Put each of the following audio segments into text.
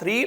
3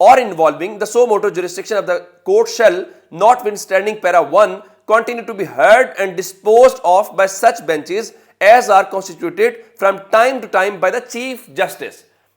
or involving the so moto jurisdiction of the court shall, notwithstanding para 1, continue to be heard and disposed of by such benches as are constituted from time to time by the chief justice।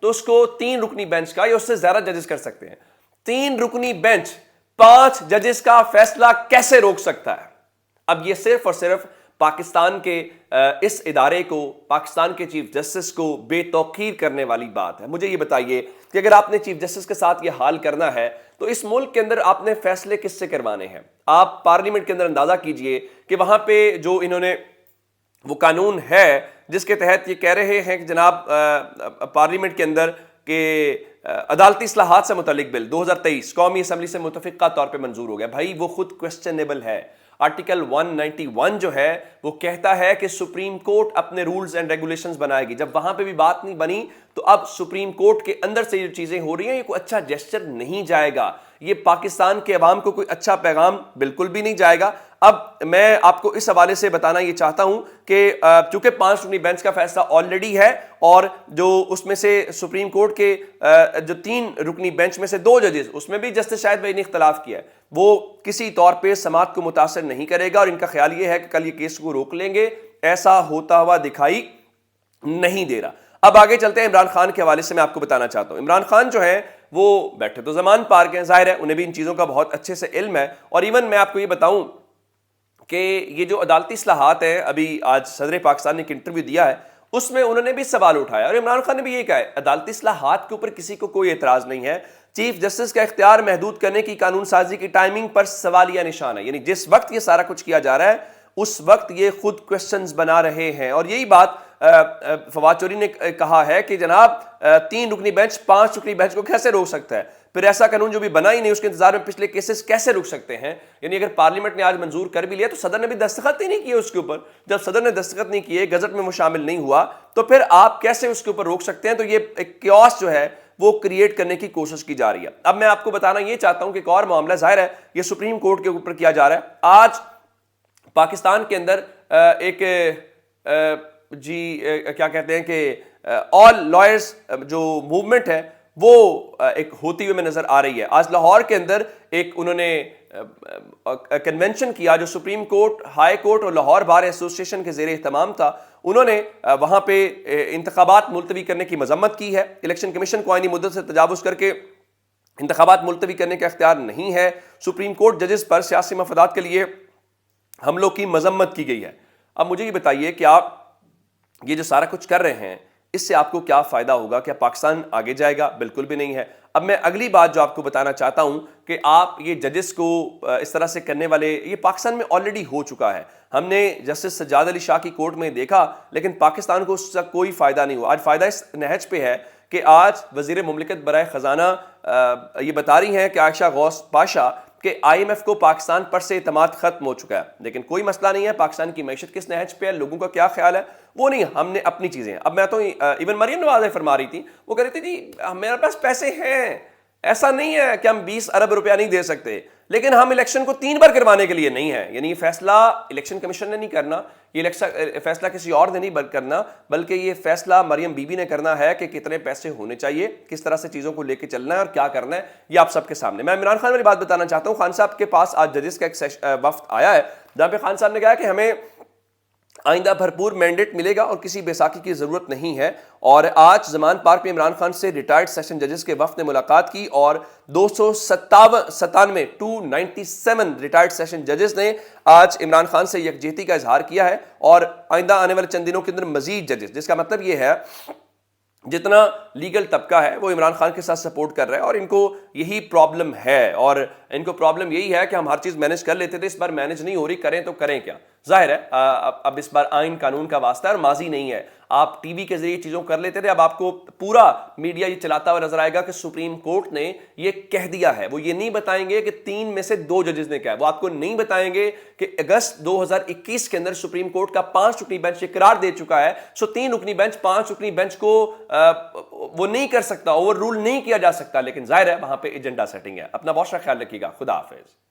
تو اس کو 3 رکنی bench کا یا اس سے زیادہ ججز کر سکتے ہیں. 3 رکنی بینچ 5 ججز کا فیصلہ کیسے روک سکتا ہے؟ اب یہ صرف اور صرف پاکستان کے اس ادارے کو، پاکستان کے چیف جسٹس کو بے توقیر کرنے والی بات ہے. مجھے یہ بتائیے کہ اگر آپ نے چیف جسٹس کے ساتھ یہ حال کرنا ہے تو اس ملک کے اندر آپ نے فیصلے کس سے کروانے ہیں؟ آپ پارلیمنٹ کے اندر اندازہ کیجئے کہ وہاں پہ جو انہوں نے وہ قانون ہے جس کے تحت یہ کہہ رہے ہیں کہ جناب پارلیمنٹ کے اندر کہ عدالتی اصلاحات سے متعلق بل 2023 قومی اسمبلی سے متفقہ طور پہ منظور ہو گیا. بھائی وہ خود کوسچنیبل ہے. آرٹیکل 191 جو ہے وہ کہتا ہے کہ سپریم کورٹ اپنے رولز اینڈ ریگولیشنز بنائے گی. جب وہاں پہ بھی بات نہیں بنی تو اب سپریم کورٹ کے اندر سے جو چیزیں ہو رہی ہیں یہ کوئی اچھا جیسچر نہیں جائے گا. یہ پاکستان کے عوام کو کوئی اچھا پیغام بالکل بھی نہیں جائے گا. اب میں آپ کو اس حوالے سے بتانا یہ چاہتا ہوں کہ چونکہ 5 رکنی بینچ کا فیصلہ آلریڈی ہے اور جو اس میں سے سپریم کورٹ کے جو 3 رکنی بینچ میں سے 2 ججز، اس میں بھی جسٹس شاہد بھائی نے اختلاف کیا ہے، وہ کسی طور پہ سماعت کو متاثر نہیں کرے گا اور ان کا خیال یہ ہے کہ کل یہ کیس کو روک لیں گے. ایسا ہوتا ہوا دکھائی نہیں دے رہا. اب آگے چلتے ہیں. عمران خان کے حوالے سے میں آپ کو بتانا چاہتا ہوں، عمران خان جو ہیں وہ بیٹھے تو زمان پارک ہیں، ظاہر ہے انہیں بھی ان چیزوں کا بہت اچھے سے علم ہے. اور ایون میں آپ کو یہ بتاؤں کہ یہ جو عدالتی اصلاحات ہیں، ابھی آج صدر پاکستان نے ایک انٹرویو دیا ہے اس میں انہوں نے بھی سوال اٹھایا اور عمران خان نے بھی یہ کہا ہے عدالتی اصلاحات کے اوپر کسی کو کوئی اعتراض نہیں ہے، چیف جسٹس کا اختیار محدود کرنے کی قانون سازی کی ٹائمنگ پر سوالیہ نشان ہے. یعنی جس وقت یہ سارا کچھ کیا جا رہا ہے اس وقت یہ خود کوسچنز بنا رہے ہیں. اور یہی بات فواد چوہدری نے کہا ہے کہ جناب 3 رکنی بینچ 5 رکنی بینچ کو کیسے روک سکتا ہے؟ پھر ایسا قانون جو بھی بنا ہی نہیں اس کے انتظار میں پچھلے کیسز کیسے رک سکتے ہیں؟ یعنی اگر پارلیمنٹ نے آج منظور کر بھی لیا تو صدر نے بھی دستخط ہی نہیں کیے اس کے اوپر. جب صدر نے دستخط نہیں کیے، گزٹ میں وہ شامل نہیں ہوا، تو پھر آپ کیسے اس کے اوپر روک سکتے ہیں؟ تو یہ ایک کیوس جو ہے وہ کریٹ کرنے کی کوشش کی جا رہی ہے. اب میں آپ کو بتانا یہ چاہتا ہوں کہ ایک اور معاملہ ظاہر ہے یہ سپریم کورٹ کے اوپر کیا جا رہا ہے. آج پاکستان کے اندر ایک کیا کہتے ہیں کہ آل لائرز جو موومنٹ ہے وہ ایک ہوتی ہوئی میں نظر آ رہی ہے. آج لاہور کے اندر ایک انہوں نے کنونشن کیا جو سپریم کورٹ، ہائی کورٹ اور لاہور بار ایسوسی ایشن کے زیر اہتمام تھا. انہوں نے وہاں پہ انتخابات ملتوی کرنے کی مذمت کی ہے. الیکشن کمیشن کو آئینی مدت سے تجاوز کر کے انتخابات ملتوی کرنے کا اختیار نہیں ہے. سپریم کورٹ ججز پر سیاسی مفادات کے لیے حملوں کی مذمت کی گئی ہے. اب مجھے یہ بتائیے کہ آپ یہ جو سارا کچھ کر رہے ہیں اس سے آپ کو کیا فائدہ ہوگا؟ کیا پاکستان آگے جائے گا؟ بالکل بھی نہیں ہے. اب میں اگلی بات جو آپ کو بتانا چاہتا ہوں کہ آپ یہ ججز کو اس طرح سے کرنے والے، یہ پاکستان میں آلریڈی ہو چکا ہے. ہم نے جسٹس سجاد علی شاہ کی کورٹ میں دیکھا لیکن پاکستان کو اس سے کوئی فائدہ نہیں ہوا. آج فائدہ اس نہج پہ ہے کہ آج وزیر مملکت برائے خزانہ یہ بتا رہی ہیں کہ عائشہ غوث پاشا کہ IMF کو پاکستان پر سے اعتماد ختم ہو چکا ہے. لیکن کوئی مسئلہ نہیں ہے. پاکستان کی معیشت کس نہج پہ ہے، لوگوں کا کیا خیال ہے، وہ نہیں، ہم نے اپنی چیزیں. اب میں تو ایون مریم نواز فرما رہی تھی، وہ کہہ رہی تھی جی میرے پاس پیسے ہیں، ایسا نہیں ہے کہ ہم 20 ارب روپیہ نہیں دے سکتے، لیکن ہم الیکشن کو 3 بار کروانے کے لیے نہیں ہے. یعنی یہ فیصلہ الیکشن کمیشن نے نہیں کرنا، یہ فیصلہ کسی اور نے نہیں کرنا، بلکہ یہ فیصلہ مریم بی بی نے کرنا ہے کہ کتنے پیسے ہونے چاہیے، کس طرح سے چیزوں کو لے کے چلنا ہے اور کیا کرنا ہے. یہ آپ سب کے سامنے. میں عمران خان والی بات بتانا چاہتا ہوں. خان صاحب کے پاس آج ججز کا ایک وفد آیا ہے جہاں پہ خان صاحب نے کہا کہ ہمیں آئندہ بھرپور مینڈیٹ ملے گا اور کسی بیساکھی کی ضرورت نہیں ہے. اور آج زمان پارک میں عمران خان سے ریٹائرڈ سیشن ججز کے وفد نے ملاقات کی اور 297 ریٹائرڈ سیشن ججز نے آج عمران خان سے یکجہتی کا اظہار کیا ہے اور آئندہ آنے والے چند دنوں کے اندر مزید ججز، جس کا مطلب یہ ہے جتنا لیگل طبقہ ہے وہ عمران خان کے ساتھ سپورٹ کر رہا ہے اور ان کو یہی پرابلم ہے. اور ان کو پرابلم یہی ہے کہ ہم ہر چیز مینج کر لیتے تھے، اس بار مینج نہیں ہو رہی، کریں تو کریں کیا. ظاہر ہے اب اس بار آئین قانون کا واسطہ ہے اور ماضی نہیں ہے. آپ ٹی وی کے ذریعے چیزوں کر لیتے تھے، اب آپ کو پورا میڈیا یہ چلاتا ہوا نظر آئے گا کہ سپریم کورٹ نے یہ کہہ دیا ہے. وہ یہ نہیں بتائیں گے کہ 3 میں سے 2 ججز نے کہا ہے، وہ آپ کو نہیں بتائیں گے کہ اگست 2021 کے اندر سپریم کورٹ کا 5 رکنی بینچ یہ قرار دے چکا ہے. 3 رکنی بینچ 5 رکنی بینچ کو وہ نہیں کر سکتا، اوور رول نہیں کیا جا سکتا. لیکن ظاہر ہے وہاں پہ ایجنڈا سیٹنگ ہے. اپنا بہت سارا خیال رکھیے گا. خدا حافظ.